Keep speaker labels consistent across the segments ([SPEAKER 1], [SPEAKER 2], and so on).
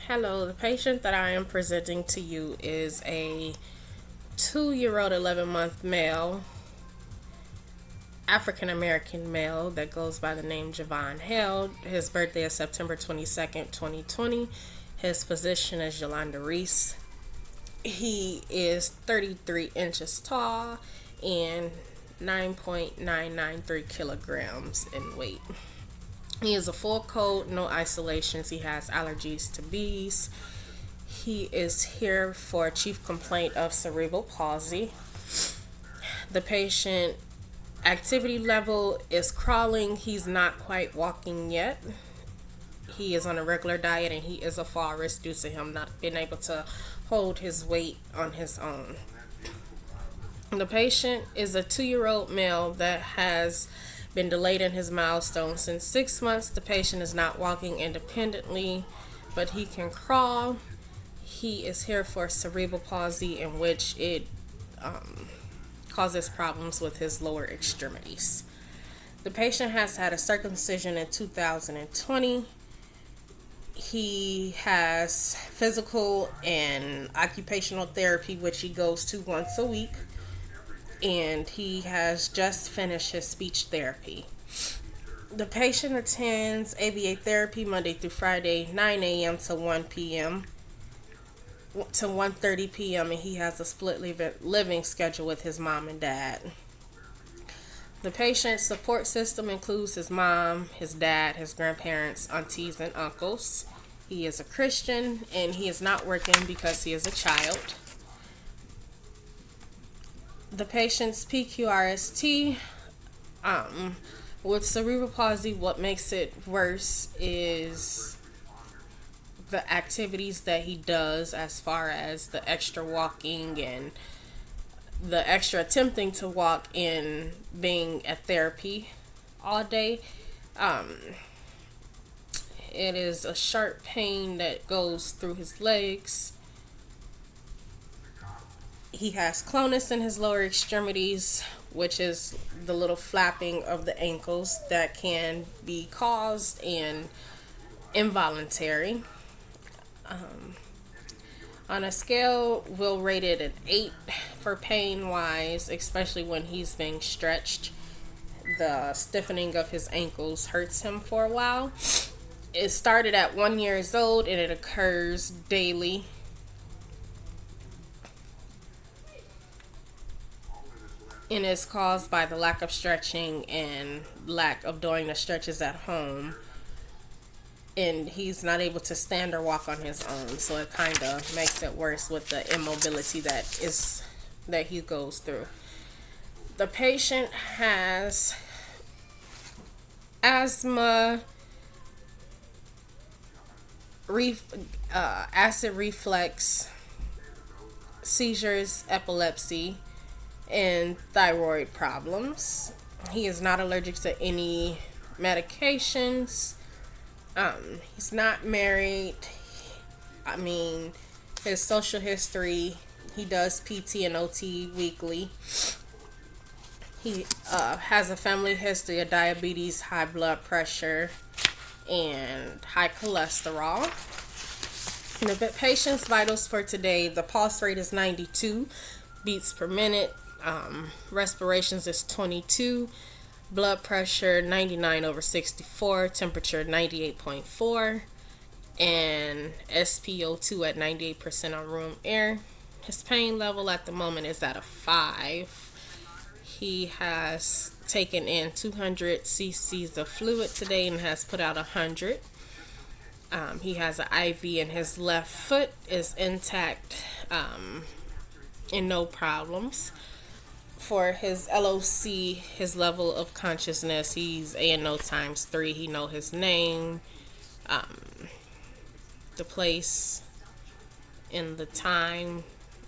[SPEAKER 1] Hello, the patient that I am presenting to you is a 2-year-old, 11-month male, African American male that goes by the name Javon Held. His birthday is September 22nd, 2020. His physician is Yolanda Reese. He is 33 inches tall and 9.993 kilograms in weight. He is a full coat, no isolations. He has allergies to bees. He is here for a chief complaint of cerebral palsy. The patient activity level is crawling. He's not quite walking yet. He is on a regular diet and he is a fall risk due to him not being able to hold his weight on his own. The patient is a 2-year-old male that has been delayed in his milestone since 6 months. The patient is not walking independently, but he can crawl. He is here for cerebral palsy, in which it causes problems with his lower extremities. The patient has had a circumcision in 2020. He has physical and occupational therapy, which he goes to once a week, and he has just finished his speech therapy. The patient attends ABA therapy Monday through Friday, 9 a.m. to 1 p.m. to 1:30 p.m. and he has a split living schedule with his mom and dad. The patient's support system includes his mom, his dad, his grandparents, aunties, and uncles. He is a Christian and he is not working because he is a child. The patient's PQRST, with cerebral palsy, what makes it worse is the activities that he does, as far as the extra walking and the extra attempting to walk in being at therapy all day. It is a sharp pain that goes through his legs. He has clonus in his lower extremities, which is the little flapping of the ankles that can be caused and involuntary. On a scale, we'll rate it an 8 for pain wise, especially when he's being stretched. The stiffening of his ankles hurts him for a while. It started at 1 year old and it occurs daily. And is caused by the lack of stretching and lack of doing the stretches at home. And he's not able to stand or walk on his own, so it kind of makes it worse with the immobility that he goes through. The patient has asthma, acid reflux, seizures, epilepsy, and thyroid problems. He is not allergic to any medications. He's not married. His social history, he does PT and OT weekly. He has a family history of diabetes, high blood pressure, and high cholesterol. The patient's vitals for today: the pulse rate is 92 beats per minute. Respirations is 22. Blood pressure 99/64, temperature 98.4, and SpO2 at 98% on room air. His pain level at the moment is at a 5. He has taken in 200 cc's of fluid today and has put out 100. He has an IV in his left foot, is intact, and no problems. For his LOC, his level of consciousness, he's ANO times 3. He know his name, the place, and the time.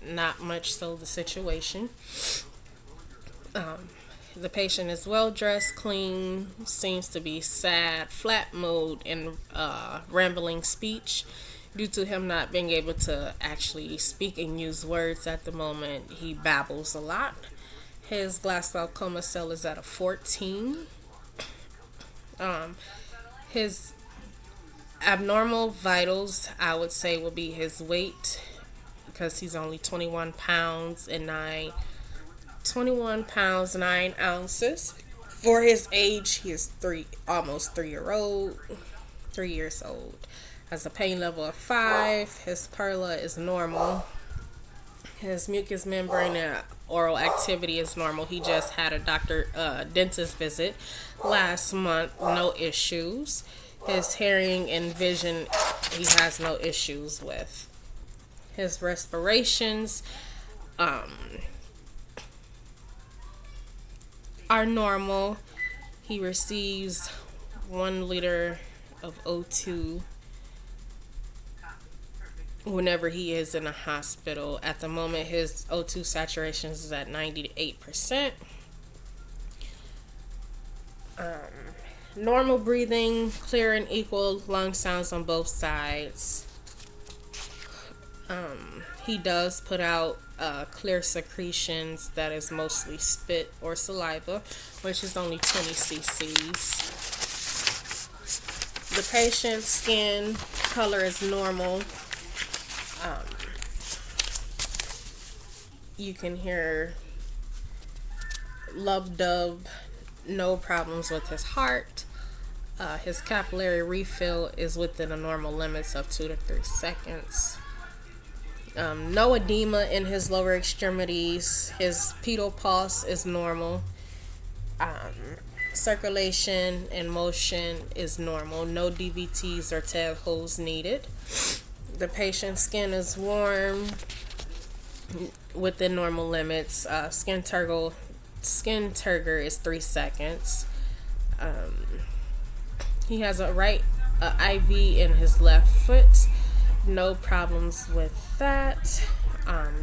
[SPEAKER 1] Not much so the situation. The patient is well dressed, clean, seems to be sad, flat mood, and rambling speech. Due to him not being able to actually speak and use words at the moment, he babbles a lot. His Glasgow coma cell is at a 14. His Abnormal vitals, I would say, would be his weight, because he's only 21 pounds and 9 ounces. For his age, he is almost 3 years old. Has a pain level of 5. His perla is normal. His mucous membrane and oral activity is normal. He just had a dentist visit last month. No issues. His hearing and vision, he has no issues with. His respirations are normal. He receives 1 liter of O2 whenever he is in a hospital. At the moment, his O2 saturation is at 98%. Normal breathing, clear and equal lung sounds on both sides. He does put out clear secretions that is mostly spit or saliva, which is only 20 cc's. The patient's skin color is normal. You can hear lub dub, no problems with his heart. His capillary refill is within the normal limits of 2 to 3 seconds. No edema in his lower extremities. His pedal pulse is normal. Circulation and motion is normal. No DVTs or tab holes needed. The patient's skin is warm within normal limits. Skin turgor is 3 seconds. He has a IV in his left foot. No problems with that.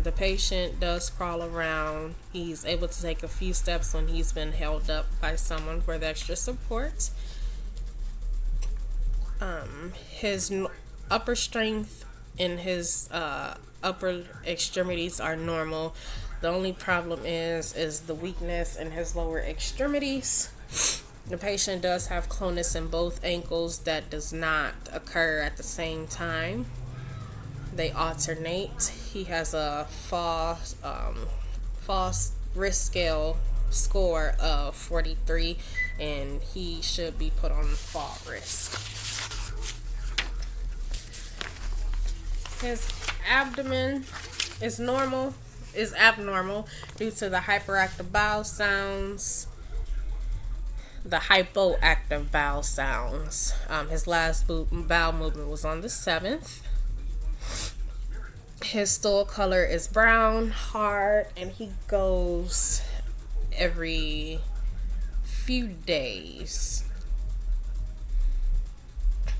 [SPEAKER 1] The patient does crawl around. He's able to take a few steps when he's been held up by someone for the extra support. His upper strength in his upper extremities are normal. The only problem is the weakness in his lower extremities. The patient does have clonus in both ankles that does not occur at the same time. They alternate. He has a fall wrist scale score of 43, and he should be put on fall risk. His abdomen is abnormal due to the hyperactive bowel sounds. The hypoactive bowel sounds. His last bowel movement was on the 7th. His stool color is brown, hard, and he goes every few days.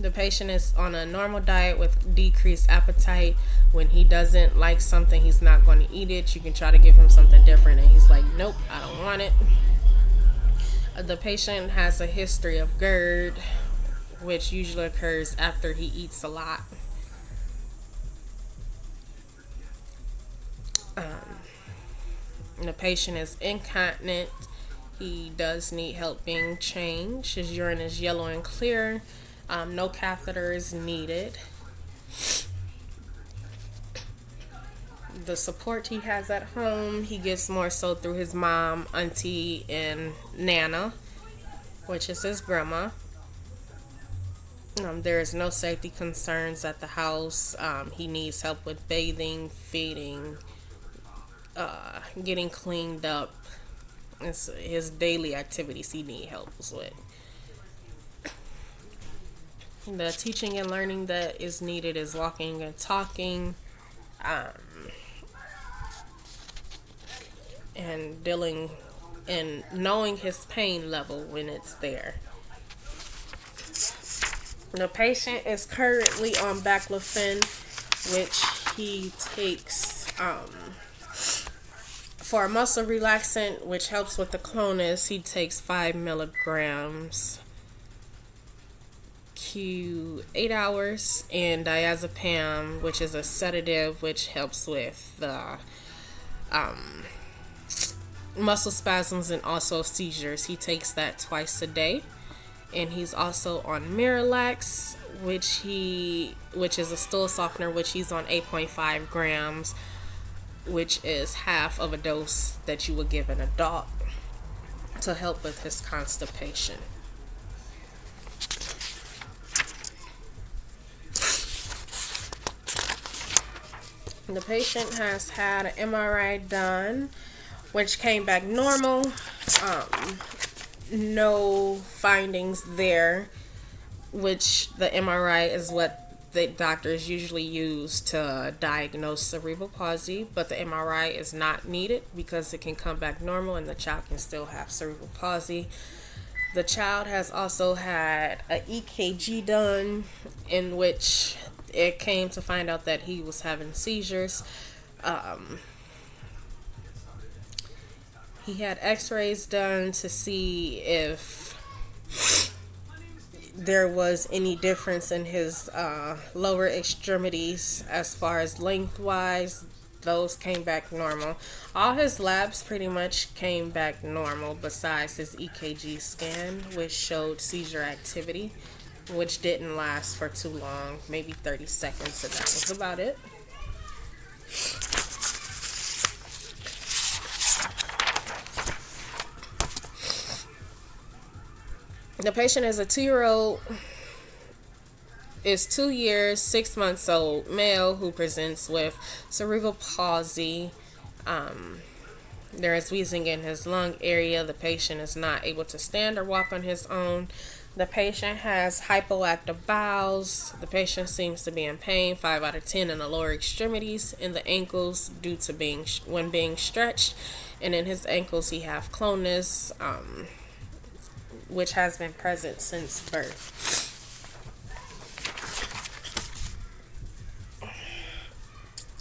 [SPEAKER 1] The patient is on a normal diet with decreased appetite. When he doesn't like something, he's not going to eat it. You can try to give him something different, and he's like, nope, I don't want it. The patient has a history of GERD, which usually occurs after he eats a lot. The patient is incontinent. He does need help being changed. His urine is yellow and clear. No catheter is needed. The support he has at home, he gets more so through his mom, auntie, and Nana, which is his grandma. There is no safety concerns at the house. He needs help with bathing, feeding, getting cleaned up. It's his daily activities he needs help with. The teaching and learning that is needed is walking and talking, and dealing and knowing his pain level when it's there. The patient is currently on baclofen, which he takes for a muscle relaxant, which helps with the clonus. He takes 5 milligrams Q8 hours, and diazepam, which is a sedative, which helps with the muscle spasms and also seizures. He takes that twice a day. And he's also on Miralax, which is a stool softener, which he's on 8.5 grams, which is half of a dose that you would give an adult to help with his constipation. The patient has had an MRI done, which came back normal. No findings there, which the MRI is what the doctors usually use to diagnose cerebral palsy, but the MRI is not needed because it can come back normal and the child can still have cerebral palsy. The child has also had an EKG done, in which it came to find out that he was having seizures. He had x-rays done to see if there was any difference in his lower extremities as far as lengthwise. Those came back normal. All his labs pretty much came back normal besides his EKG scan, which showed seizure activity, which didn't last for too long, maybe 30 seconds, so that was about it. The patient is a 2-year-old, is 2 years, 6 months old, male, who presents with cerebral palsy. There is wheezing in his lung area. The patient is not able to stand or walk on his own. The patient has hypoactive bowels. The patient seems to be in pain, 5 out of 10 in the lower extremities, in the ankles due to when being stretched, and in his ankles he have clonus, which has been present since birth.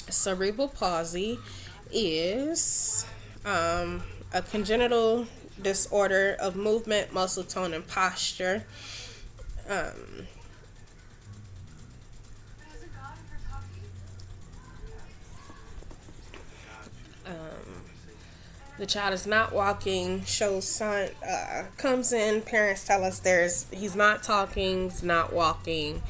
[SPEAKER 1] Cerebral palsy is a congenital disorder of movement, muscle tone, and posture. The child is not walking, shows sign, comes in, parents tell us he's not talking, he's not walking.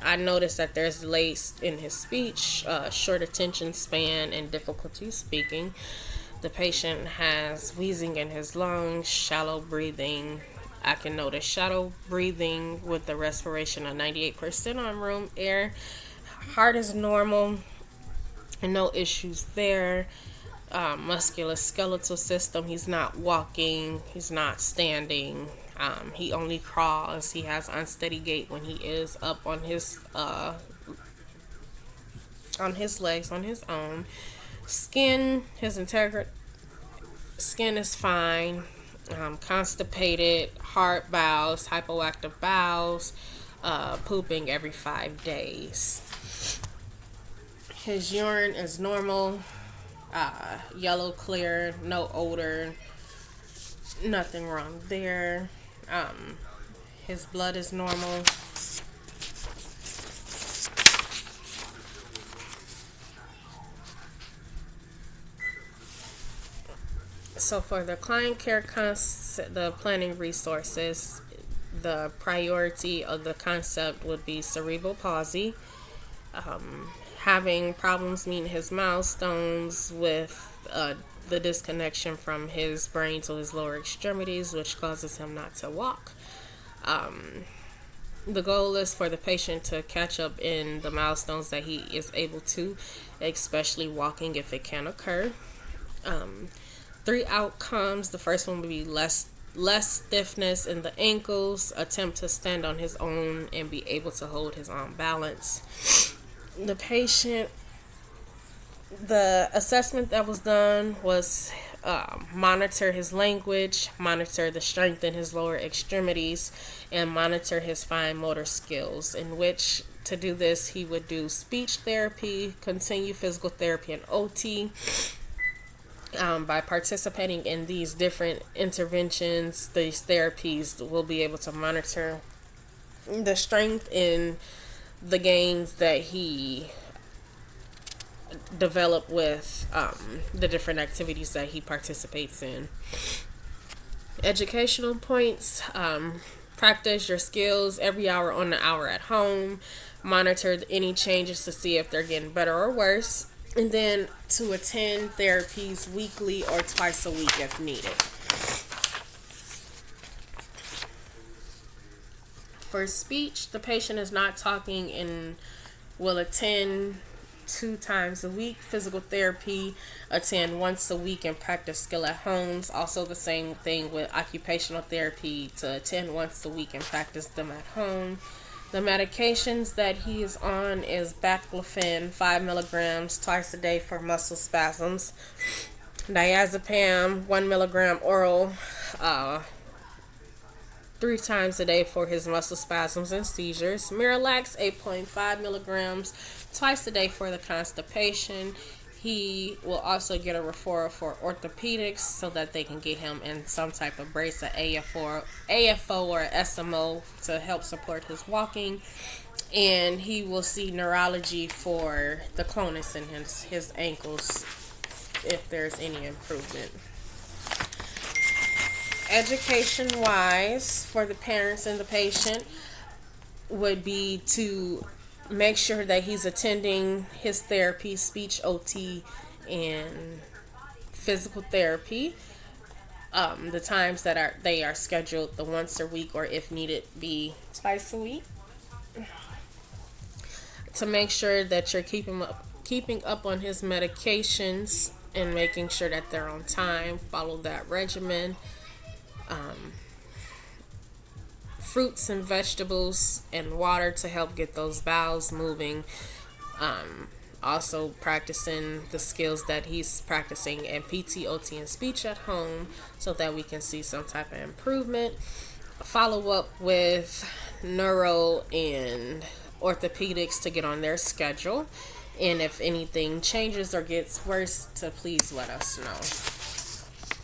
[SPEAKER 1] I noticed that there's delays in his speech, short attention span, and difficulty speaking. The patient has wheezing in his lungs, shallow breathing. I can notice shallow breathing with the respiration of 98% on room air. Heart is normal, and no issues there. Musculoskeletal system, he's not walking, he's not standing. He only crawls. He has unsteady gait when he is up on his legs on his own. Skin, his integral skin is fine. Constipated, hard bowels, hypoactive bowels, pooping every 5 days. His urine is normal, yellow clear, no odor, nothing wrong there. His blood is normal. So for the client care the planning resources, the priority of the concept would be cerebral palsy, having problems meeting his milestones with the disconnection from his brain to his lower extremities, which causes him not to walk. The goal is for the patient to catch up in the milestones that he is able to, especially walking if it can occur. 3 outcomes. The first one would be less stiffness in the ankles, attempt to stand on his own and be able to hold his own balance. The patient, the assessment that was done was monitor his language, monitor the strength in his lower extremities, and monitor his fine motor skills, in which to do this he would do speech therapy, continue physical therapy, and OT. By participating in these different interventions, these therapies will be able to monitor the strength in the gains that he developed with the different activities that he participates in. Educational points: practice your skills every hour on the hour at home. Monitor any changes to see if they're getting better or worse. And then to attend therapies weekly or twice a week if needed. For speech, the patient is not talking and will attend 2 times a week. Physical therapy, attend once a week and practice skill at homes. Also the same thing with occupational therapy, to attend once a week and practice them at home. The medications that he is on is baclofen 5 milligrams twice a day for muscle spasms. Diazepam 1 milligram oral 3 times a day for his muscle spasms and seizures. Miralax 8.5 milligrams twice a day for the constipation. He will also get a referral for orthopedics so that they can get him in some type of brace, a AFO or SMO, to help support his walking. And he will see neurology for the clonus in his ankles if there's any improvement. Education wise, for the parents and the patient, would be to make sure that he's attending his therapy, speech, OT, and physical therapy. The times that they are scheduled, the once a week, or if needed, be twice a week. To make sure that you're keeping up on his medications and making sure that they're on time. Follow that regimen. Fruits and vegetables and water to help get those bowels moving. Also practicing the skills that he's practicing in PT, OT, and speech at home so that we can see some type of improvement. Follow up with neuro and orthopedics to get on their schedule. And if anything changes or gets worse, to please let us know.